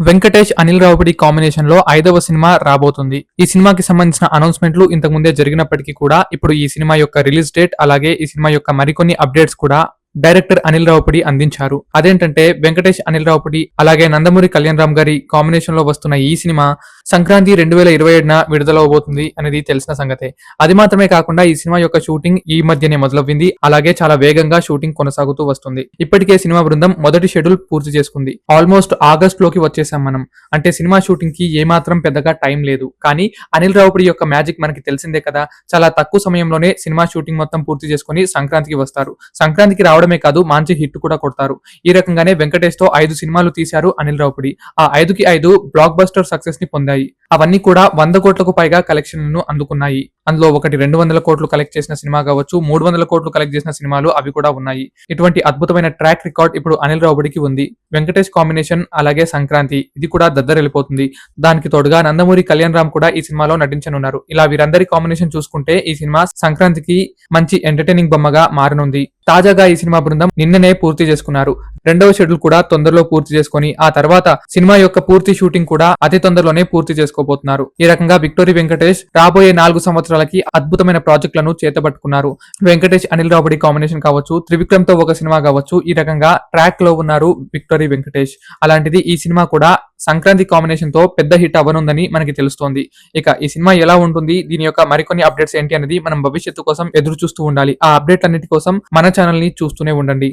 Venkatesh Anil Ravipudi combination లో 5వ cinema రాబోతుంది. ఈ సినిమాకి సంబంధించిన అనౌన్స్మెంట్లు ఇంతకు ముందే జరిగినప్పటికీ కూడా ఇప్పుడు ఈ సినిమా యొక్క రిలీజ్ డేట్ అలాగే ఈ సినిమా యొక్క మరికొన్ని అప్డేట్స్ కూడా డైరెక్టర్ అనిల్ రావుపూడి అందించారు. అదేంటంటే వెంకటేష్ అనిల్ రావుపూడి అలాగే నందమూరి కళ్యాణ్ రామ్ గారి కాంబినేషన్ లో వస్తున్న ఈ సినిమా సంక్రాంతి 2027న విడుదలవబోతుంది అనేది తెలిసిన సంగతే. అది మాత్రమే కాకుండా ఈ సినిమా యొక్క షూటింగ్ ఈ మధ్యనే మొదలవ్వింది. అలాగే చాలా వేగంగా షూటింగ్ కొనసాగుతూ వస్తుంది. ఇప్పటికే సినిమా బృందం మొదటి షెడ్యూల్ పూర్తి చేసుకుంది. ఆల్మోస్ట్ ఆగస్ట్ లోకి వచ్చేసాం మనం. అంటే సినిమా షూటింగ్ కి ఏమాత్రం పెద్దగా టైం లేదు. కానీ అనిల్ రావుపూడి యొక్క మ్యాజిక్ మనకి తెలిసిందే కదా. చాలా తక్కువ సమయంలోనే సినిమా షూటింగ్ మొత్తం పూర్తి చేసుకుని సంక్రాంతికి వస్తారు. సంక్రాంతికి రావడమే కాదు మంచి హిట్ కూడా కొడతారు. ఈ రకంగానే వెంకటేష్ తో 5 సినిమాలు తీశారు అనిల్ రావుపూడి. ఆ 5కి 5 బ్లాక్ బస్టర్ సక్సెస్ ని పొందాయి. అవన్నీ కూడా 100 కోట్లకు పైగా కలెక్షన్లను అందుకున్నాయి. అందులో ఒకటి 200 కోట్లు కలెక్ట్ చేసిన సినిమా కావచ్చు, 300 కోట్లు కలెక్ట్ చేసిన సినిమాలు అవి కూడా ఉన్నాయి. ఇటువంటి అద్భుతమైన ట్రాక్ రికార్డ్ ఇప్పుడు అనిల్ రావుపూడికి ఉంది. వెంకటేష్ కాంబినేషన్ అలాగే సంక్రాంతి ఇది కూడా దద్దరెళ్ళిపోతుంది. దానికి తోడుగా నందమూరి కళ్యాణ్ రామ్ కూడా ఈ సినిమాలో నటించనున్నారు. ఇలా వీరందరి కాంబినేషన్ చూసుకుంటే ఈ సినిమా సంక్రాంతికి మంచి ఎంటర్టైనింగ్ బొమ్మగా మారనుంది. తాజాగా ఈ సినిమా బృందం నిన్ననే పూర్తి చేసుకున్నారు. 2వ షెడ్యూల్ కూడా తొందరలో పూర్తి చేసుకుని ఆ తర్వాత సినిమా యొక్క పూర్తి షూటింగ్ కూడా అతి తొందరలోనే పూర్తి చేసుకోబోతున్నారు. ఈ రకంగా విక్టరీ వెంకటేష్ రాబోయే 4 సంవత్సరాలకి అద్భుతమైన ప్రాజెక్టులను చేతబట్టుకున్నారు. వెంకటేష్ అనిల్ రావుపూడి కాంబినేషన్ కావచ్చు, త్రివిక్రమ్ తో ఒక సినిమా కావచ్చు, ఈ రకంగా ట్రాక్ లో ఉన్నారు విక్టరీ వెంకటేష్. అలాంటిది ఈ సినిమా కూడా సంక్రాంతి కాంబినేషన్ తో పెద్ద హిట్ అవ్వనుందని మనకి తెలుస్తోంది. ఇక ఈ సినిమా ఎలా ఉంటుంది, దీని యొక్క మరికొన్ని అప్డేట్స్ ఏంటి అనేది మనం భవిష్యత్తు కోసం ఎదురు చూస్తూ ఉండాలి. ఆ అప్డేట్ అన్నిటి కోసం మన ఛానల్ ని చూస్తూనే ఉండండి.